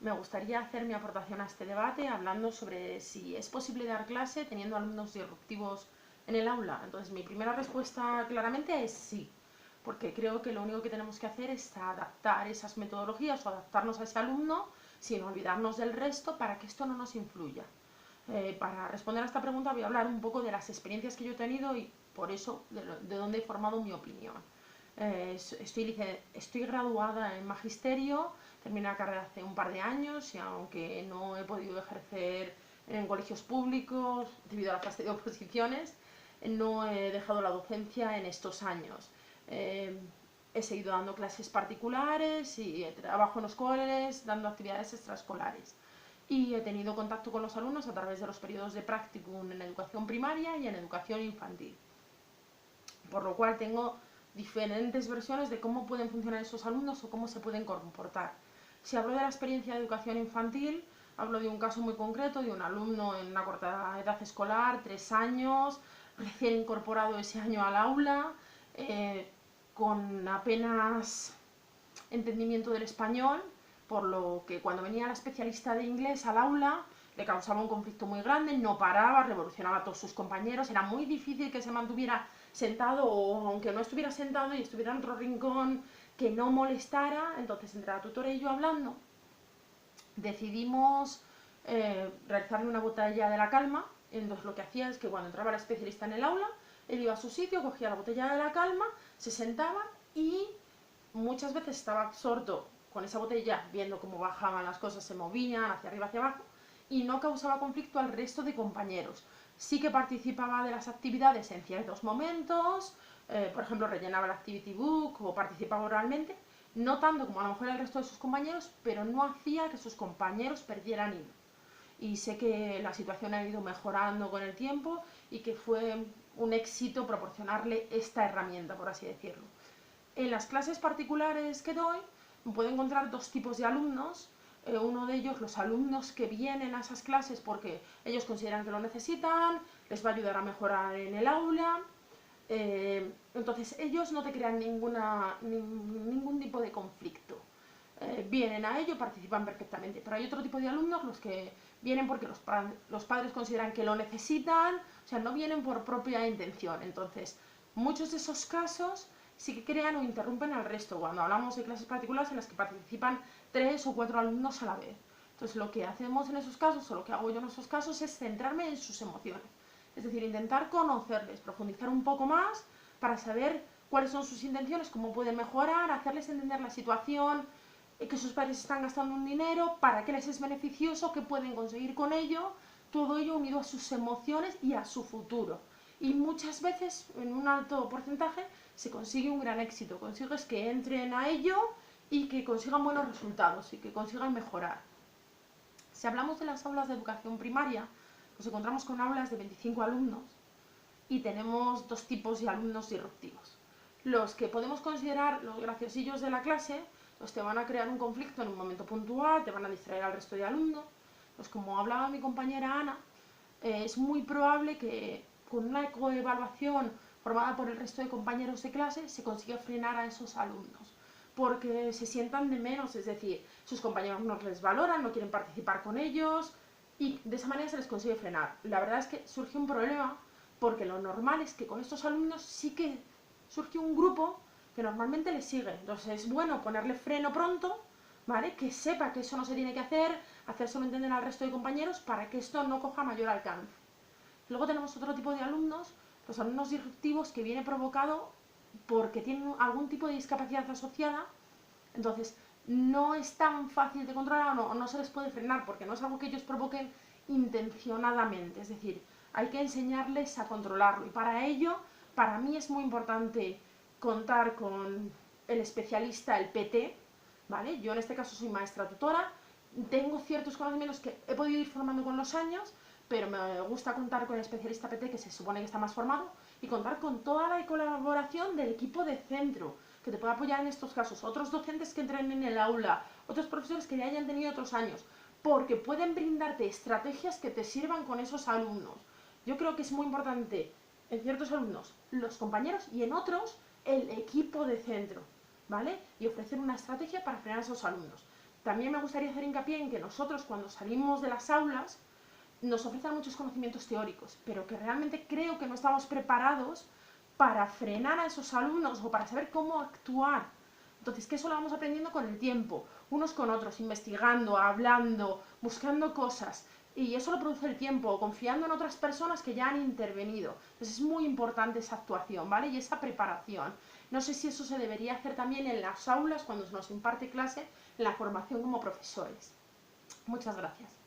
me gustaría hacer mi aportación a este debate hablando sobre si es posible dar clase teniendo alumnos disruptivos en el aula. Entonces, mi primera respuesta claramente es sí, porque creo que lo único que tenemos que hacer es adaptar esas metodologías o adaptarnos a ese alumno sin olvidarnos del resto para que esto no nos influya. Para responder a esta pregunta voy a hablar un poco de las experiencias que yo he tenido y por eso de dónde he formado mi opinión. Estoy graduada en magisterio, terminé la carrera hace un par de años y aunque no he podido ejercer en colegios públicos debido a la fase de oposiciones, no he dejado la docencia en estos años. He seguido dando clases particulares y trabajo en los coles dando actividades extraescolares. Y he tenido contacto con los alumnos a través de los periodos de practicum en educación primaria y en educación infantil. Por lo cual tengo diferentes versiones de cómo pueden funcionar esos alumnos o cómo se pueden comportar. Si hablo de la experiencia de educación infantil, hablo de un caso muy concreto de un alumno en una corta edad escolar, 3 años, recién incorporado ese año al aula, con apenas entendimiento del español, por lo que cuando venía la especialista de inglés al aula le causaba un conflicto muy grande, no paraba, revolucionaba a todos sus compañeros, era muy difícil que se mantuviera sentado o aunque no estuviera sentado y estuviera en otro rincón que no molestara. Entonces, entre la tutora y yo hablando, decidimos realizarle una botella de la calma. Entonces lo que hacía es que cuando entraba la especialista en el aula, él iba a su sitio, cogía la botella de la calma, se sentaba y muchas veces estaba absorto con esa botella, viendo cómo bajaban las cosas, se movían hacia arriba, hacia abajo, y no causaba conflicto al resto de compañeros. Sí que participaba de las actividades en ciertos momentos, por ejemplo, rellenaba el activity book o participaba oralmente, no tanto como a lo mejor el resto de sus compañeros, pero no hacía que sus compañeros perdieran hilo. Y sé que la situación ha ido mejorando con el tiempo y que fue un éxito proporcionarle esta herramienta, por así decirlo. En las clases particulares que doy, puedo encontrar dos tipos de alumnos. Uno de ellos, los alumnos que vienen a esas clases porque ellos consideran que lo necesitan, les va a ayudar a mejorar en el aula. Entonces ellos no te crean ningún tipo de conflicto. Vienen a ello, participan perfectamente. Pero hay otro tipo de alumnos, los que vienen porque los padres consideran que lo necesitan, o sea, no vienen por propia intención. Entonces, muchos de esos casos sí que crean o interrumpen al resto, cuando hablamos de clases particulares en las que participan 3 o 4 alumnos a la vez. Entonces, lo que hacemos en esos casos, o lo que hago yo en esos casos, es centrarme en sus emociones. Es decir, intentar conocerles, profundizar un poco más para saber cuáles son sus intenciones, cómo pueden mejorar, hacerles entender la situación, que sus padres están gastando un dinero, para qué les es beneficioso, qué pueden conseguir con ello, todo ello unido a sus emociones y a su futuro. Y muchas veces, en un alto porcentaje, se consigue un gran éxito, consigues que entren a ello y que consigan buenos resultados y que consigan mejorar. Si hablamos de las aulas de educación primaria, nos encontramos con aulas de 25 alumnos y tenemos dos tipos de alumnos disruptivos. Los que podemos considerar los graciosillos de la clase, los que van a crear un conflicto en un momento puntual, te van a distraer al resto de alumnos. Pues como hablaba mi compañera Ana, es muy probable que con una coevaluación formada por el resto de compañeros de clase se consiga frenar a esos alumnos, porque se sientan de menos, es decir, sus compañeros no les valoran, no quieren participar con ellos y de esa manera se les consigue frenar. La verdad es que surge un problema porque lo normal es que con estos alumnos sí que surge un grupo que normalmente les sigue. Entonces es bueno ponerle freno pronto, ¿vale? Que sepa que eso no se tiene que hacer, hacérselo entender al resto de compañeros para que esto no coja mayor alcance. Luego tenemos otro tipo de alumnos, los alumnos disruptivos, que viene provocado porque tienen algún tipo de discapacidad asociada. Entonces no es tan fácil de controlar o no se les puede frenar porque no es algo que ellos provoquen intencionadamente. Es decir, hay que enseñarles a controlarlo y para ello, para mí es muy importante contar con el especialista, el PT, ¿vale? Yo en este caso soy maestra tutora, tengo ciertos conocimientos que he podido ir formando con los años, pero me gusta contar con el especialista PT, que se supone que está más formado, y contar con toda la colaboración del equipo de centro, que te puede apoyar en estos casos, otros docentes que entren en el aula, otros profesores que ya hayan tenido otros años, porque pueden brindarte estrategias que te sirvan con esos alumnos. Yo creo que es muy importante en ciertos alumnos los compañeros y en otros el equipo de centro, ¿vale? Y ofrecer una estrategia para frenar a esos alumnos. También me gustaría hacer hincapié en que nosotros cuando salimos de las aulas nos ofrecen muchos conocimientos teóricos, pero que realmente creo que no estamos preparados para frenar a esos alumnos o para saber cómo actuar. Entonces, que eso lo vamos aprendiendo con el tiempo, unos con otros, investigando, hablando, buscando cosas. Y eso lo produce el tiempo, confiando en otras personas que ya han intervenido. Entonces es muy importante esa actuación, ¿vale? Y esa preparación. No sé si eso se debería hacer también en las aulas cuando se nos imparte clase, en la formación como profesores. Muchas gracias.